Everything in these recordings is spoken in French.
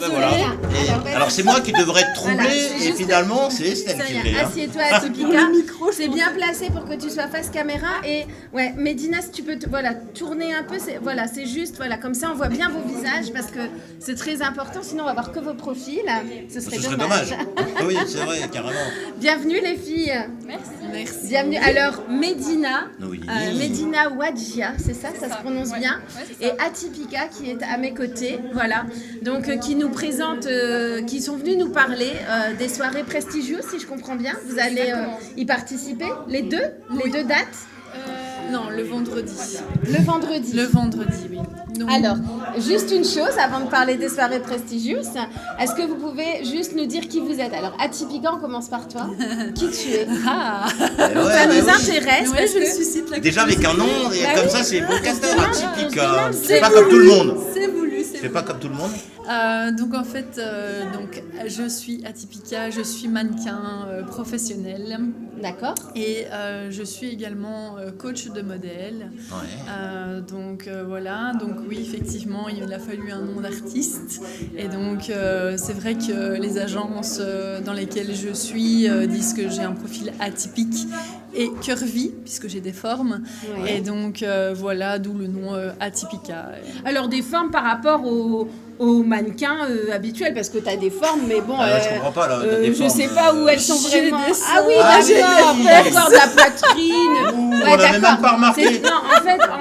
Voilà. Alors c'est moi qui devrais être troublé et finalement c'est Estelle qui l'est. Assieds-toi à Typica. C'est bien placé pour que tu sois face caméra. Et ouais, Médina, si tu peux tourner un peu, c'est juste, comme ça on voit bien vos visages parce que c'est très important, sinon on va voir que vos profils. Ce serait dommage. Oui, c'est vrai, carrément. Bienvenue les filles. Merci. Bienvenue. Alors Médina, Oui. Médina Wadjia, c'est ça se prononce bien. Ouais, et Atypica qui est à mes côtés, voilà. Donc qui nous présente, qui sont venus nous parler des soirées prestigieuses, si je comprends bien. Vous allez y participer, les deux dates. Non, le vendredi. Le vendredi. Le vendredi, oui. Donc, Alors, juste une chose avant de parler des soirées prestigieuses. Est-ce que vous pouvez juste nous dire qui vous êtes? Alors, Atypica, on commence par toi. Qui tu es? Ça nous intéresse. ouais, parce je que suscite la Déjà avec un nom, et comme ça c'est vocateur atypique. C'est C'est pas comme tout le monde. C'est voulu. C'est pas comme tout le monde. Donc en fait, je suis Atypica, je suis mannequin professionnel. D'accord. Et je suis également coach de modèle. Ouais. Donc voilà, donc oui, effectivement, il a fallu un nom d'artiste. Et donc c'est vrai que les agences dans lesquelles je suis disent que j'ai un profil atypique et curvy, puisque j'ai des formes. Ouais. Et donc voilà, d'où le nom Atypica. Alors, des formes par rapport aux mannequins habituels, parce que tu as des formes, mais bon, Je comprends pas là. je sais pas où elles sont j'ai vraiment. des Ah oui, d'accord, de la poitrine. on l'avait même pas remarqué. Non,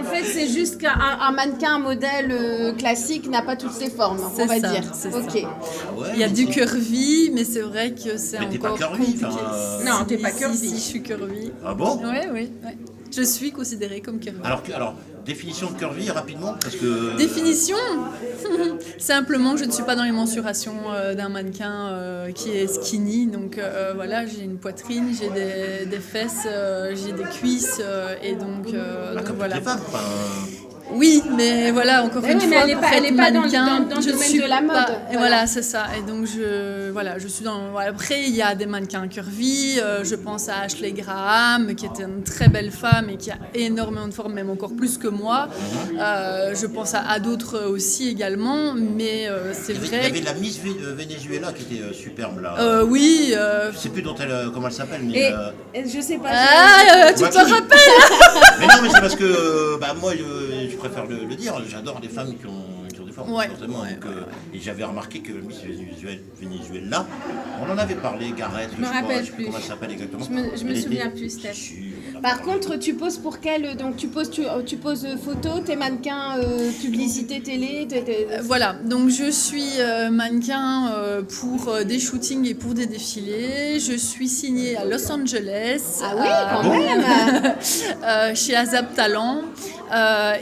en fait, c'est juste qu'un mannequin, un modèle classique n'a pas toutes ses formes, C'est on va ça, dire. c'est Ok. ça. Il y a du curvy, mais c'est vrai que c'est Mais t'es encore pas curvy, compliqué. Non, t'es pas curvy. Si, je suis curvy. Ah bon? Oui. Je suis considérée comme curvy. Alors, définition de curvy rapidement parce que. Définition simplement, je ne suis pas dans les mensurations d'un mannequin qui est skinny. Donc voilà, j'ai une poitrine, j'ai des fesses, j'ai des cuisses et donc Comme voilà. toutes les femmes. Oui, mais voilà, encore Mais une oui, mais fois, elle est pour pas- elle être est pas dans le- mannequin, dans le je domaine suis de la mode, pas- et voilà. voilà, c'est ça. Et donc je suis dans. Voilà. Après, il y a des mannequins curvy. Je pense à Ashley Graham, qui était une très belle femme et qui a énormément de forme, même encore plus que moi. Je pense à d'autres aussi également, mais c'est Il y vrai. avait la Miss Venezuela qui était superbe là. Oui. Je sais plus comment elle s'appelle, mais. Et je sais pas. Tu te Voiture. rappelles? Mais non, mais c'est parce que moi je préfère le dire, j'adore les femmes qui ont des formes, Ouais. forcément. Donc, et j'avais remarqué que Miss Venezuela, on en avait parlé, Gareth, Je me rappelle sais plus. comment elle s'appelle exactement. Je me Elle souviens était plus, Steph. tissue, voilà. Par contre, tu poses pour quel? Donc tu poses photos, tes mannequins, publicité télé. Voilà, donc je suis mannequin pour des shootings et pour des défilés. Je suis signée à Los Angeles, Ah oui, quand même. chez Azap Talent.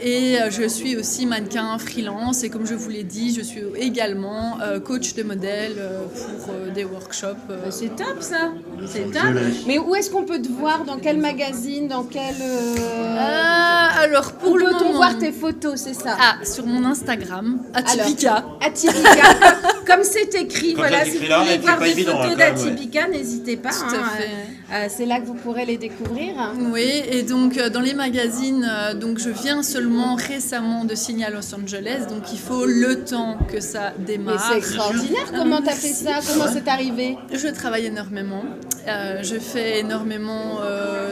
Et je suis aussi mannequin freelance. Et comme je vous l'ai dit, je suis également coach de modèle pour des workshops. C'est top ça. C'est top. Mais où est-ce qu'on peut te voir? Dans quel magazine? Dans quel Alors, pour Où le peut-on moment... voir tes photos, c'est ça? sur mon Instagram, Atypica. Atypica, comme c'est écrit, Comme voilà, c'est si écrit vous là, voulez c'est voir pas des évident, photos hein, quand même, ouais. d'Atypica, n'hésitez pas. Tout à fait. C'est là que vous pourrez les découvrir. Oui, et donc dans les magazines, donc je viens seulement récemment de signer à Los Angeles, donc il faut le temps que ça Mais démarre. c'est extraordinaire, comment t'as fait ça? Comment c'est arrivé? Je travaille énormément, je fais énormément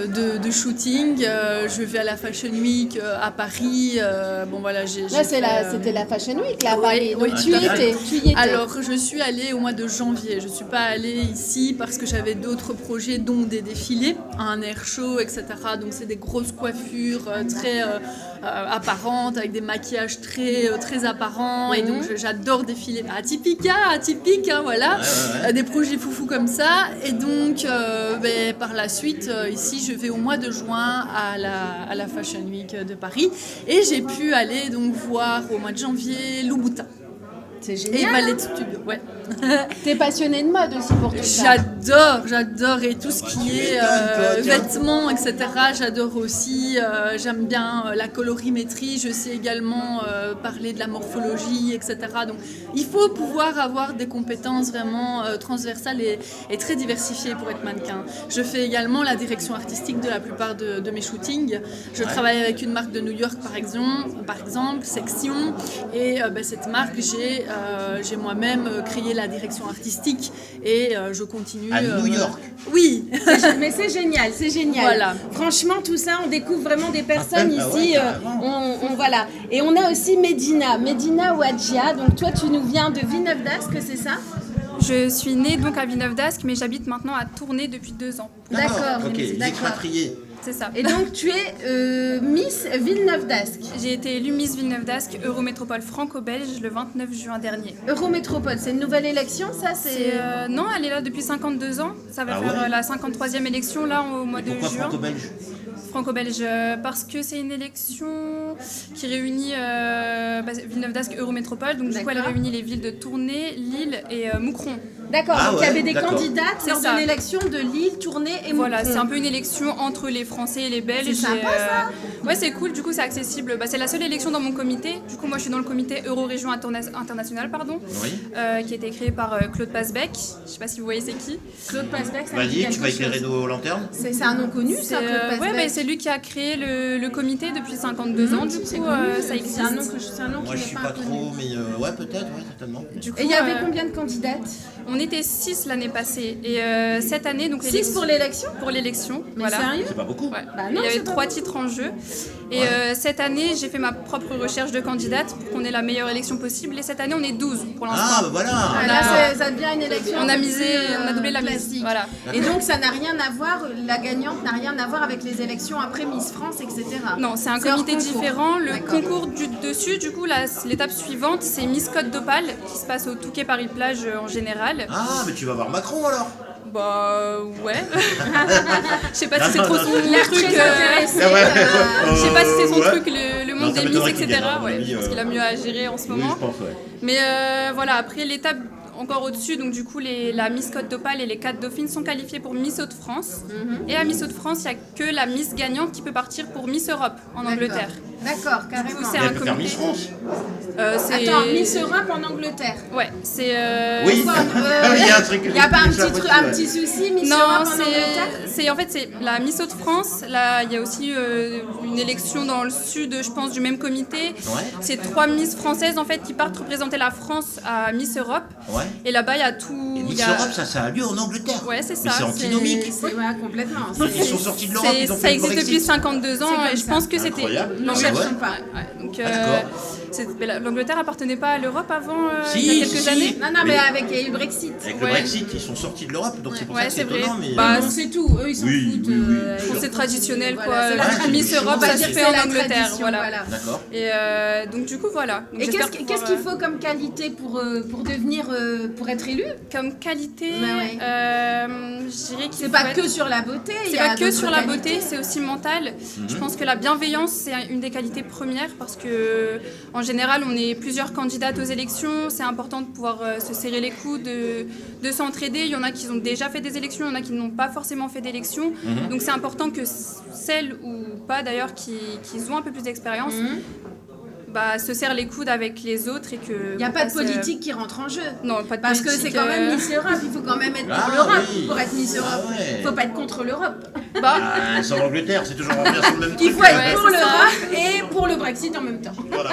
de shooting, je vais à la Fashion Week à Paris, bon voilà, Là, c'était la Fashion Week, là, à Paris. oui, Donc, tout à fait. tu y étais. Alors, je suis allée au mois de janvier. Je ne suis pas allée ici parce que j'avais d'autres projets, dont des défilés, un air show, etc. Donc, c'est des grosses coiffures très apparentes, avec des maquillages très apparents. Et donc, j'adore défiler. Atypique, hein, voilà. Ouais. Des projets foufous comme ça. Et donc, par la suite, ici, je vais au mois de juin à la Fashion Week de Paris. Et j'ai pu aller donc voir au mois de janvier Louboutin. C'est Et génial. Ballet Studio, ouais. T'es passionnée de mode aussi pour tout ça. j'adore et tout ce qui est vêtements, etc. J'adore aussi. J'aime bien la colorimétrie. Je sais également parler de la morphologie, etc. Donc, il faut pouvoir avoir des compétences vraiment transversales et très diversifiées pour être mannequin. Je fais également la direction artistique de la plupart de mes shootings. Je travaille avec une marque de New York, par exemple, Section. Et cette marque, j'ai moi-même créé la direction artistique et je continue. À New York. Oui. Mais c'est génial. Voilà. Franchement, tout ça, on découvre vraiment des personnes ici. Ouais, Voilà. Et on a aussi Medina Ouadjia. Donc toi, tu nous viens de Villeneuve d'Ascq, c'est ça? Je suis née donc à Villeneuve d'Ascq, mais j'habite maintenant à Tournai depuis 2 ans. D'accord. Ok, expatrié. C'est ça. Et donc tu es Miss Villeneuve d'Ascq. J'ai été élue Miss Villeneuve d'Ascq Eurométropole franco-belge le 29 juin dernier. Eurométropole, c'est une nouvelle élection, ça? Non, elle est là depuis 52 ans. Ça va faire la 53e élection là au mois de Pourquoi juin. franco-belge? Franco-belge, parce que c'est une élection qui réunit Villeneuve d'Ascq Eurométropole. Donc du coup, elle réunit les villes de Tournai, Lille et Moucron. D'accord, donc il y avait des d'accord. candidates lors de l'élection de Lille, Tournai et Moucron. Voilà, c'est un peu une élection entre les Français et les Belges. C'est sympa, ça. Ouais, c'est cool, du coup c'est accessible. C'est la seule élection dans mon comité. Du coup, moi je suis dans le comité Euro-Région Internationale, qui a été créé par Claude Pasbec. Je sais pas si vous voyez c'est qui. Claude Pasbec, ça me dit Vas-y, quelque tu vas éclairer chose. nos lanternes. C'est un nom connu, ça, Claude Pasbec. C'est lui qui a créé le comité depuis 52 ans. Du coup, ça existe. C'est un nom Moi, qui je n'est suis pas pas inconnu. trop, mais ouais, peut-être, ouais, certainement. Du coup, Et il y avait combien de candidates? On était 6 l'année passée. Et cette année, donc 6 pour l'élection? Pour l'élection, Mais voilà. sérieux? C'est pas beaucoup. Ouais. Bah Il non, y avait c'est pas 3 bon. titres en jeu. Et cette année, j'ai fait ma propre recherche de candidates pour qu'on ait la meilleure élection possible. Et cette année, on est 12 pour l'instant. Ah, bah voilà. Ah, là, ça devient une élection. On a un peu misé, plus, on a doublé la mise. classique. Voilà. Et donc, ça n'a rien à voir, la gagnante n'a rien à voir avec les élections après Miss France, etc. Non, c'est un C'est hors comité concours. différent. Le D'accord. concours du dessus, du coup, l'étape suivante, c'est Miss Côte d'Opale qui se passe au Touquet Paris-Plage en général. Ah, mais tu vas voir Macron alors. Bah ouais. Je sais pas si c'est Non, trop non, son non. truc. Très intéressé. Je sais pas si c'est son Ouais. truc, le Non, monde ça des Miss, m'étonnerait qu'il etc. gagne, à mon Ouais, avis, parce qu'il a mieux à gérer en ce Oui, moment. je pense, ouais. Mais voilà, après l'étape encore au-dessus, donc du coup la Miss Côte d'Opale et les 4 dauphines sont qualifiées pour Miss Hauts-de-France. Et à Miss Hauts-de-France, il n'y a que la Miss gagnante qui peut partir pour Miss Europe en Angleterre. D'accord, Du carrément. coup, c'est Et elle un peut faire comité. Miss France. Attends, Miss Europe en Angleterre. Ouais, c'est. Oui. Quoi, Il y a un truc que Il n'y a j'ai pas un déjà petit, appris, ouais. souci, Miss Non, Europe en Angleterre? c'est la Miss Hauts-de-France. Là, il y a aussi une élection dans le sud, je pense, du même comité. Ouais. C'est 3 Miss françaises en fait qui partent représenter la France à Miss Europe. Ouais. Et là-bas, il y a tout. Et il Miss y a- Europe, ça a lieu en Angleterre. Ouais, c'est Mais ça. c'est antinomique. Ouais, complètement. Ils sont sortis de l'Europe, ils ont Ça fait le existe Brexit. depuis 52 ans C'est comme et je ça. pense que c'était. Incroyable. Ne Ah, cherchons ouais. pas. Ouais, donc, d'accord. mais l'Angleterre appartenait pas à l'Europe avant Si, il y a quelques si. années. Non, mais il y a eu le Brexit. Avec le Ouais. Brexit, ils sont sortis de l'Europe, donc c'est pour ça Ouais, que c'est c'est vrai. étonnant. Mais... Bah, Bon, c'est tout. Eux, ils s'en Oui, foutent. oui, oui. C'est traditionnel Voilà, quoi. c'est la La tradition. Miss Europe, On va ça dire se que fait c'est en la Angleterre, tradition, voilà. D'accord. Et donc du coup voilà. Donc, Et j'espère qu'est-ce pouvoir, qu'il faut comme qualité pour devenir, pour être élu? comme qualité, Ouais. je dirais qu'il C'est faut pas être- que sur la beauté. il C'est y a pas que d'autres sur la qualités. beauté, c'est aussi mental. Je Mhm. pense que la bienveillance, c'est une des qualités premières parce que, en général, on est plusieurs candidates aux élections. C'est important de pouvoir se serrer les coudes, de s'entraider. Il y en a qui ont déjà fait des élections, il y en a qui n'ont pas forcément fait d'élections. Mhm. Donc c'est important que celles ou pas d'ailleurs qui ont un peu plus d'expérience se serrent les coudes avec les autres et que. Il n'y a pas de politique qui rentre en jeu. Non, pas de Parce que politique, c'est quand même Miss Europe, il faut quand même être pour Ah, l'Europe oui. pour être Miss Europe. Ah ouais. Il ne faut pas être contre l'Europe. Ah, c'est en Angleterre, c'est toujours bien sur le même truc. Il faut être Ouais, pour c'est ça. l'Europe et pour le Brexit en même temps. Voilà.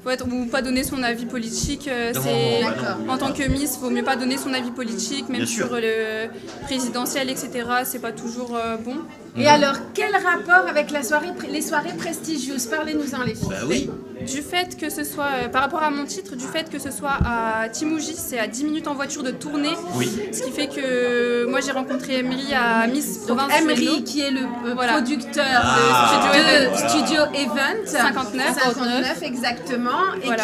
Faut être, ou pas donner son avis politique. Non, C'est bah non. en tant que Miss, vaut mieux pas donner son avis politique, même Bien sûr. sur le présidentiel, etc. C'est pas toujours bon. Et alors, quel rapport avec les soirées prestigieuses? Parlez-nous-en, les filles. Bah oui. Du fait que ce soit, par rapport à mon titre, du fait que ce soit à Timouji, c'est à 10 minutes en voiture de Tournai. Oui. Ce qui fait que moi j'ai rencontré Emery à Miss Donc Province Emery, Suédoise. qui est le Voilà. producteur Ah, de voilà. Studio Event 59. exactement, et Voilà.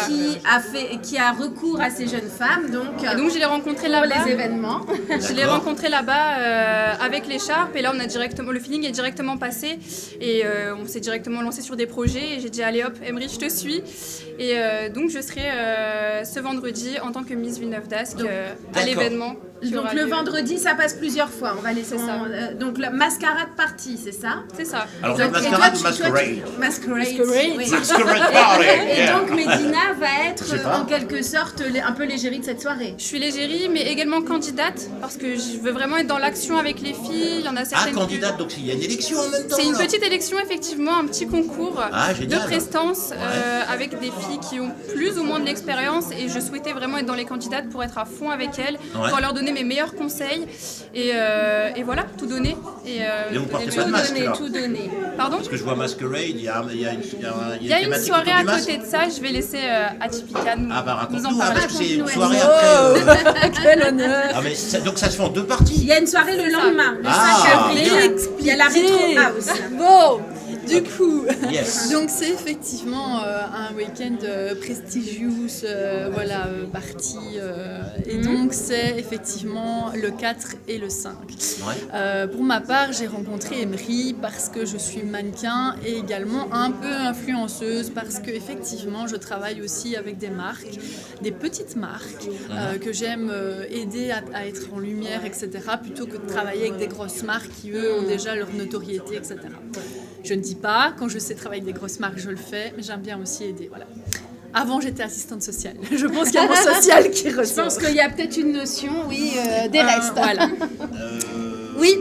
qui a recours à ces jeunes femmes donc, Et donc je l'ai rencontré pour là-bas. les événements. Je l'ai rencontré là-bas avec l'écharpe et là on a directement, le feeling est directement passé et on s'est directement lancé sur des projets et j'ai dit allez hop Emery je te suis et donc je serai ce vendredi en tant que Miss Villeneuve d'Ascq à D'accord. l'événement. qui Donc aura le lieu. vendredi, ça passe plusieurs fois. On va laisser C'est ça. donc la mascarade partie, c'est ça? C'est ça. Alors, Donc, mascarade et ou toi, masquerade? Masquerade. Masquerade. Oui. Masquerade party, Et yeah. donc Médina va être Je sais pas. en quelque sorte un peu l'égérie de cette soirée. Je suis l'égérie, mais également candidate, parce que je veux vraiment être dans l'action avec les filles. Il y en a Ah, certaines. candidate, donc il y a une élection en même temps. C'est une là. petite élection, effectivement, un petit concours Ah, de génial. prestance avec des filles qui ont plus ou moins de l'expérience. Et je souhaitais vraiment être dans les candidates pour être à fond avec elles, Ouais. pour leur donner mes meilleurs conseils. Et voilà, tout donner. Et vous portez donner pas de tout. masque, là. Tout donner. Pardon? Parce que je vois masquerade, il y a Il y a une thématique soirée autour à du masque. côté de ça, je vais laisser Atypica nous, Ah bah nous en raconte-nous, parler. parce que c'est une Raconte-nous, soirée Wow. après. Quel honneur. Ah mais donc ça se fait en deux Il parties. y a une soirée le lendemain, le Ah, 5 avril. bien. Il y a la Retro House. Bon, du coup, Yes. donc c'est effectivement un week-end prestigieux, party. Et donc c'est effectivement le 4 et le 5. Ouais. Pour ma part, j'ai rencontré Emery parce que je suis mannequin et également un peu influenceuse parce que effectivement, je travaille aussi avec des marques, des petites marques que j'aime aider à être en lumière, etc. plutôt que de travailler avec des grosses marques qui, eux, ont déjà leur notoriété, etc. Je ne dis pas, quand je sais travailler avec des grosses marques, je le fais, mais j'aime bien aussi aider, voilà. Avant, j'étais assistante sociale. Je pense qu'il y a mon social qui Je ressort. pense qu'il y a peut-être une notion, oui, des restes. Voilà. Oui,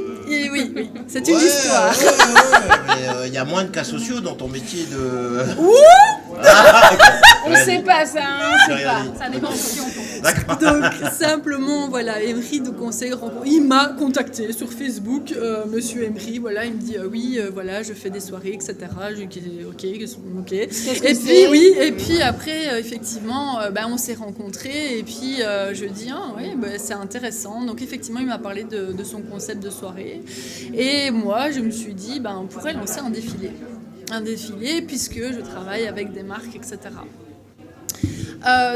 oui. C'est une Ouais, histoire. ouais, mais il y a moins de cas sociaux dans ton métier de... On sait pas ça, hein, on sait pas. Ça dépend de qui on tombe. D'accord. Donc simplement voilà, Emery, donc on s'est rencontrés. Il m'a contacté sur Facebook, Monsieur Emery, voilà, il me dit oui, voilà, je fais des soirées, etc. Je dis ok. Et puis c'est oui, et puis après effectivement, on s'est rencontrés et puis je dis oui, c'est intéressant. Donc effectivement, il m'a parlé de son concept de soirée et moi je me suis dit on pourrait lancer un défilé puisque je travaille avec des marques, etc.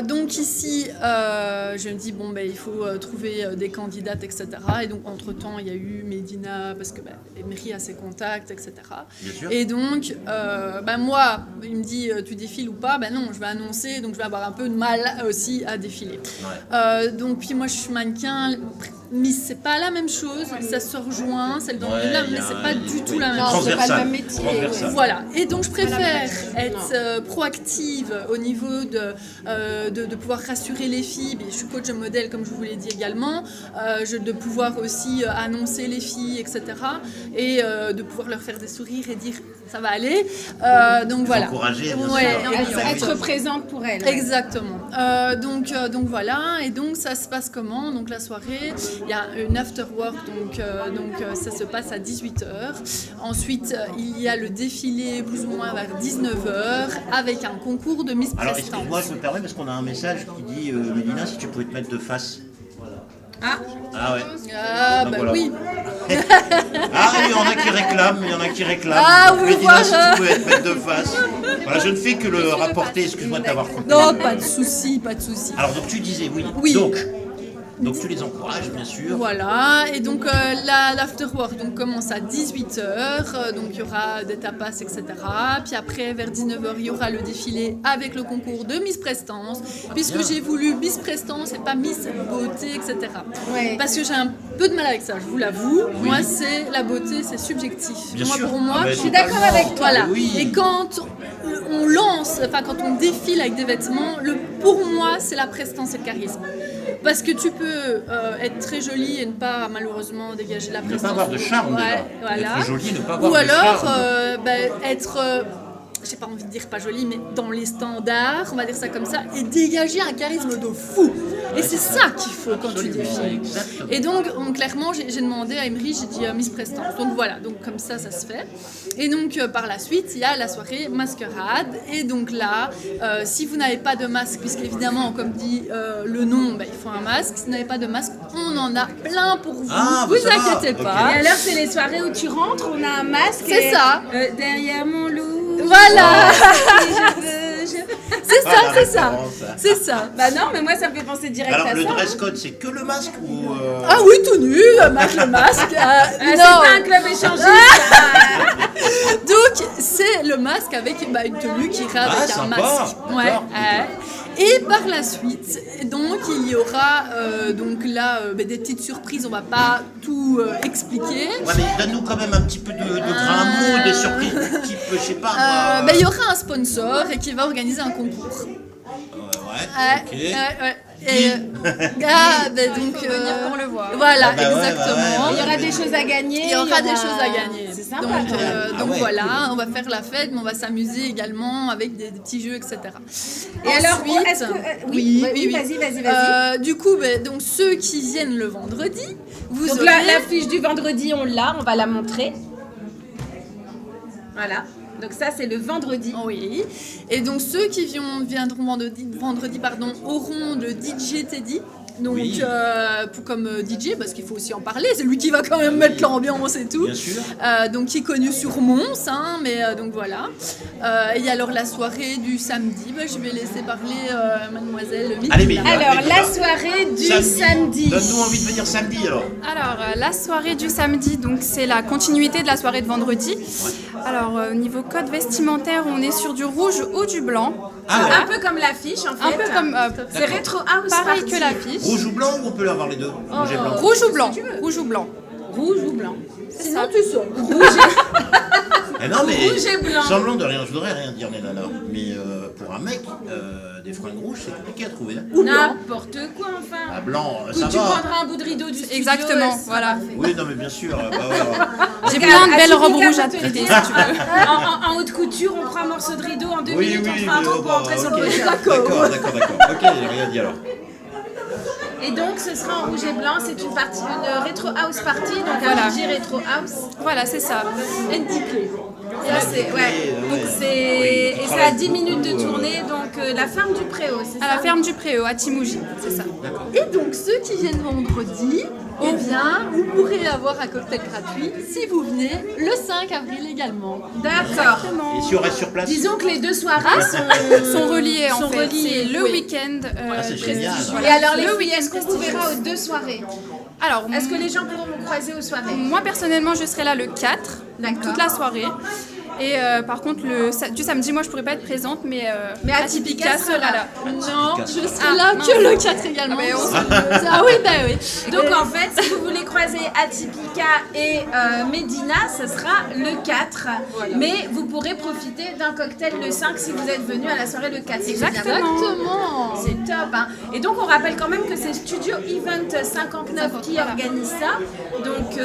Donc ici, je me dis il faut trouver des candidates, etc. Et donc entre-temps, il y a eu Médina, parce que Emery a ses contacts, etc. Bien sûr. Et donc, moi, il me dit, tu défiles ou pas? Non, je vais annoncer, donc je vais avoir un peu de mal aussi à défiler. Ouais. Donc puis moi, je suis mannequin, mais c'est pas la même chose, ça se rejoint, c'est dans Ouais, le même, il y mais a c'est pas du tout la même Non, chose. c'est pas le Transversal. même métier. Transversal. Voilà, et donc je préfère être proactive au niveau de pouvoir rassurer les filles. Je suis coach modèle, comme je vous l'ai dit également, de pouvoir aussi annoncer les filles, etc. Et de pouvoir leur faire des sourires et dire ça va aller. Donc voilà. Encourager, bien Ouais, sûr. Être présente pour elle. Exactement. Donc voilà, et donc ça se passe comment? Donc la soirée, il y a une after work, donc ça se passe à 18h. Ensuite, il y a le défilé plus ou moins vers 19h avec un concours de Miss Alors Prestance. excuse-moi, je me permets parce qu'on a un message qui dit Médina, si tu pouvais te mettre de face. Ah, Ah ouais. Ah Donc bah voilà. oui. Ah, il y en a qui réclament, Ah, Donc, oui, Médina, si voilà. tu pouvais te mettre de face. Voilà, je ne fais que le rapporter, excuse-moi de t'avoir coupé. Non, pas de souci, pas de souci. Alors donc tu disais oui. Oui. Donc tu les encourages, bien sûr. Voilà, et donc l'afterwork commence à 18h, donc il y aura des tapas, etc. Puis après, vers 19h, il y aura le défilé avec le concours de Miss Prestance, puisque Bien. j'ai voulu Miss Prestance et pas Miss Beauté, etc. ouais. Parce que j'ai un peu de mal avec ça, je vous l'avoue. Moi, c'est la beauté, c'est subjectif. Bien Moi, sûr. pour moi, Ah, mais je suis totalement. d'accord avec toi. Voilà. Oui. Et quand on lance, quand on défile avec des vêtements, pour moi, c'est la prestance et le charisme. Parce que tu peux être très jolie et ne pas malheureusement dégager la Ne prestance. pas avoir de charme déjà. Voilà. Être jolie, ne pas avoir Ou de alors charme. être, j'ai pas envie de dire pas jolie, mais dans les standards, on va dire ça comme ça, et dégager un charisme de fou. Et c'est ça qu'il faut quand tu Absolument, défiles. exactement. Et donc clairement, j'ai demandé à Emery, j'ai dit Miss Prestance. Donc voilà, donc comme ça se fait. Et donc par la suite, il y a la soirée masquerade. Et donc là, si vous n'avez pas de masque, puisqu'évidemment, comme dit le nom, il faut un masque. Si vous n'avez pas de masque, on en a plein pour vous. Ah, vous ça va. inquiétez Ok. pas. Et alors, c'est les soirées où tu rentres, on a un masque. C'est et, ça. Derrière mon loup. Voilà, je- c'est ça, Ah, la c'est ça. référence. C'est ça. Bah non, mais moi, ça me fait penser direct Alors à le ça. dress code, c'est que le masque ou Ah oui, tout nu, marque le masque. Ah, c'est non. pas un club échangiste. Ah. Donc, c'est le masque avec une tenue qui ira avec un sympa, masque. d'accord. Ouais. Et par la suite, donc il y aura donc là des petites surprises. On va pas tout expliquer. Ouais, mais donne-nous quand même un petit peu de grain mot, des surprises, type, je sais pas moi. Il y aura un sponsor et qui va organiser un concours. Ok. Donc venir pour le voir. Voilà, Ah bah ouais, exactement. Il y aura des choses à gagner. Il y aura des choses à gagner. C'est sympa. Donc ouais, voilà, cool. on va faire la fête, mais on va s'amuser également avec des petits jeux, etc. Et alors, Ensuite, est-ce que oui, vas-y. Du coup, donc ceux qui viennent le vendredi, vous Donc aurez... la fiche du vendredi, on l'a, on va la montrer. Voilà. Donc ça, c'est le vendredi. Oui. Et donc ceux qui viendront vendredi auront le DJ Teddy. Donc Oui. comme DJ, parce qu'il faut aussi en parler, c'est lui qui va quand même mettre l'ambiance et tout. Bien sûr. Donc qui est connu sur Mons, hein, mais donc voilà. Et alors la soirée du samedi, je vais laisser parler mademoiselle Médina. Allez, Médina. Alors, la soirée du samedi. Donne-nous envie de venir samedi alors. Alors, la soirée du samedi, donc c'est la continuité de la soirée de vendredi. Alors, au niveau code vestimentaire, on est sur du rouge ou du blanc. Ah ouais. Un peu comme l'affiche, en fait. Un peu comme C'est rétro house pareil party. que l'affiche. Rouge ou blanc ou on peut avoir les deux? Rouge et blanc. Rouge ou blanc Si tu veux. Rouge ou blanc. Rouge ou blanc. Sinon tu sors. Eh non, mais Rouge et blanc. semblant de rien, je voudrais rien dire les nanas. Mais pour un mec, des fringues rouges, c'est compliqué à trouver. Hein. N'importe quoi, enfin. Ah, blanc, Écoute, ça tu va. prendras un bout de rideau du studio. Exactement, et ça voilà. sera parfait. Oui, non, mais bien sûr. Bah, ouais. J'ai plein de belles Atypica, robes rouges à te te prêter, si dire, tu veux. en haute couture, on prend un morceau de rideau en 2 Oui, minutes, oui, on fera un mais trou oh, pour entrer sur le ok. podium. D'accord. Ok, j'ai rien dit alors. Et donc, ce sera en rouge et blanc. C'est une partie, une rétro house party, donc Voilà. un DJ rétro house. Voilà, c'est ça. Ça, c'est, ouais. Donc, c'est, et ça a 10 minutes de tournée, donc la ferme du Préau, c'est À ça la ferme du Préau, à Timouji, c'est ça. Et donc ceux qui viennent vendredi, eh bien, vous pourrez avoir un cocktail gratuit si vous venez le 5 avril également. D'accord. Et si on reste sur place? Disons que les deux soirées sont Reliés en sont fait. reliées, C'est le oui. week-end. c'est génial. Et alors, les le filles, week-end est-ce qu'on vous verra aux 2 soirées? Alors, Est-ce que les gens pourront vous croiser aux soirées? moi personnellement, je serai là le 4, D'accord. toute la soirée. Et par contre, du samedi, moi je pourrais pas être présente, mais Atypica sera là. Non, je serai Ah, là mince. que le 4 également. Ah, mais on Ah oui, bah oui. Donc en fait, si vous voulez croiser Atypica et Médina, ce sera le 4. Mais vous pourrez profiter d'un cocktail le 5 si vous êtes venu à la soirée le 4. si j'ai bien Exactement. compris. Exactement. C'est top. Hein. Et donc on rappelle quand même que c'est Studio Event 59 qui organise ça. Donc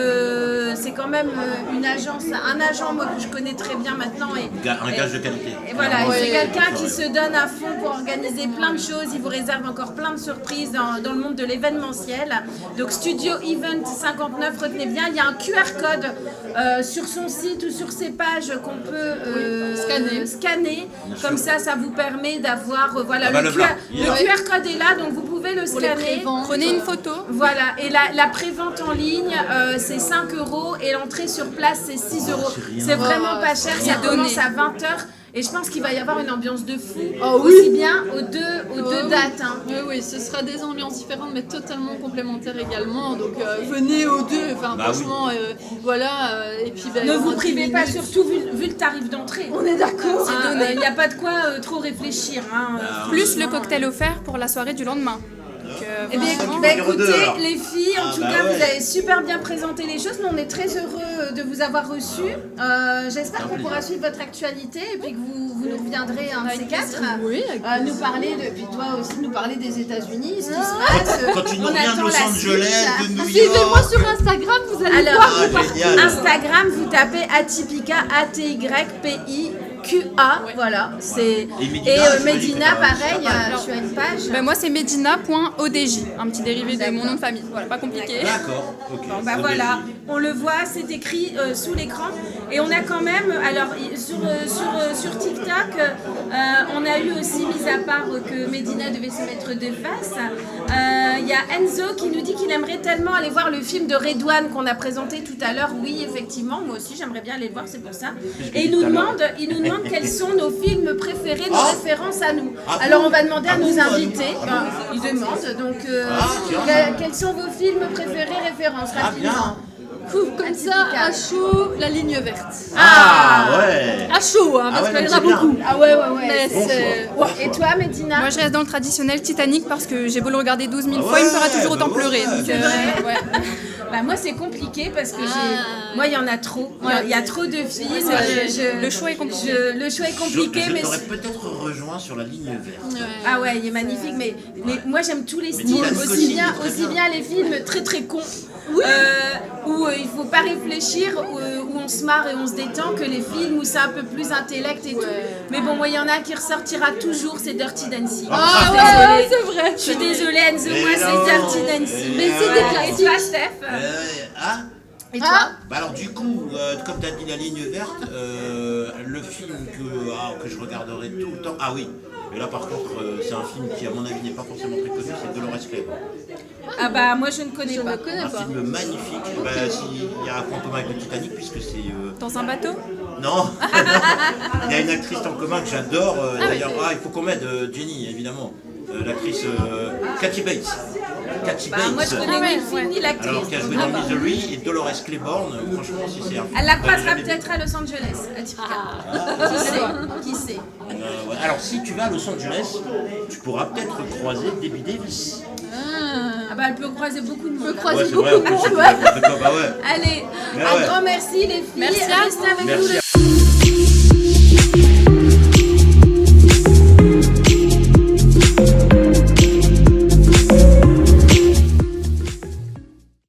c'est quand même une agence, un agent moi que je connais très bien maintenant. Un gage de qualité. Et voilà, Ouais. c'est quelqu'un qui se donne à fond pour organiser plein de choses. Il vous réserve encore plein de surprises dans le monde de l'événementiel. Donc Studio Event 59, retenez bien, il y a un QR code sur son site ou sur ses pages qu'on peut scanner. Comme ça vous permet d'avoir voilà, bah, le le blanc. QR code est là, donc vous pouvez le Pour les scanner. préventes. Prenez une photo. Voilà, et la prévente en ligne, c'est 5 € et l'entrée sur place, c'est 6 €. C'est vraiment pas cher, ça commence à 20h. Et je pense qu'il va y avoir une ambiance de fou, aussi bien aux deux dates. Hein. Oui, ce sera des ambiances différentes, mais totalement complémentaires également. Donc venez aux deux. Enfin, Bah franchement, voilà. Et puis, Ne vous privez pas, surtout vu le tarif d'entrée. On est d'accord. Il n'y a pas de quoi trop réfléchir. Hein. Plus le cocktail offert pour la soirée du lendemain. Donc, Eh bien, franchement, bah, numéro deux, écoutez, alors. les filles, en Ah, tout bah cas, ouais. vous avez super bien présenté les choses. Nous, on est très heureux de vous avoir reçus. J'espère qu'on pourra suivre votre actualité et puis que vous nous reviendrez un de ces quatre. Oui, avec Nous parler, puis toi aussi, nous parler des États-Unis, ce qui se passe. Quand tu nous On reviens de attend Los la Angeles, suite. de New Suivez-moi York. sur Instagram, vous allez Alors, voir. Génial. Instagram, vous tapez Atypica, ATYPIQA, voilà. C'est... Et Médina, Et j'imagine Médina, que t'as- pareil, tu as une page. ben, moi c'est medina.odj, un petit dérivé de mon nom de famille. Voilà, pas compliqué. D'accord, ok. Bon, bah voilà, on le voit, c'est écrit sous l'écran. Et on a quand même, alors sur TikTok, on a eu aussi, mis à part que Médina devait se mettre de face, il y a Enzo qui nous dit qu'il aimerait tellement aller voir le film de Redouane qu'on a présenté tout à l'heure. Oui, effectivement, moi aussi j'aimerais bien aller le voir, c'est pour ça. Et il nous demande quels sont nos films préférés, nos références à nous. Ah bon Alors on va demander à Ah nos bon, invités, ah ils demandent, donc tiens. quels sont vos films préférés, références Ah bien. rapidement. découvre comme ça, à chaud, la ligne verte. Ah ouais. À chaud, hein, Ah parce ouais, qu'il y donc en a c'est bien. beaucoup. Ah ouais. Mais Bon c'est... choix. Et toi, Médina? Moi, je reste dans le traditionnel Titanic parce que j'ai beau le regarder 12 000 Ah fois, il me fera ouais, toujours autant bah pleurer. ouais. Donc, C'est vrai ouais. Bah moi c'est compliqué parce que Ah. moi il y en a trop, il y a trop de films. Le choix est compliqué. Le choix est compliqué, Je mais t'aurais peut-être rejoint sur la ligne verte. ah ouais, il est magnifique, mais moi j'aime tous les styles, Titanic aussi aussi, bien, très aussi bien les films très cons, où il faut pas réfléchir, où on se marre et on se détend, que les films où c'est un peu plus intellect et tout. Mais bon, moi il y en a qui ressortira toujours, c'est Dirty Dancing. Ah Je suis ouais, désolée. c'est vrai. Je suis désolée Enzo, moi Mais c'est non. Dirty Dancing. Mais c'est des Et classiques. toi Steph? Ah Et toi? Bah alors du coup, comme tu as dit la ligne verte, le film que je regarderai tout le temps, ah oui, mais là par contre c'est un film qui à mon avis n'est pas forcément très connu, c'est Dolores Claiborne. Ah bah moi je ne connais Je pas. ne connais Un pas. film magnifique, bah, il y a un point commun avec le Titanic puisque c'est... Dans un bateau. Non il y a une actrice en commun que j'adore, d'ailleurs, il faut qu'on m'aide, Jenny évidemment, l'actrice Kathy Bates. Kathy Bah, Bates. moi je connais ni le film ni l'actrice. Alors qui a joué dans Misery et Dolores Claiborne, franchement si c'est un film... Elle la que croisera j'avais vu. peut-être à Los Angeles, à Tifka. Qui sait? Ouais. Alors si tu vas à Los Angeles, tu pourras peut-être croiser Debbie Davis. Ah bah elle peut croiser beaucoup de monde. croiser Ouais, c'est beaucoup vrai, en de plus, monde, c'est ouais. n'importe quoi, bah ouais. Allez, Mais un ouais. grand merci les filles. Merci à Restez avec nous. Merci.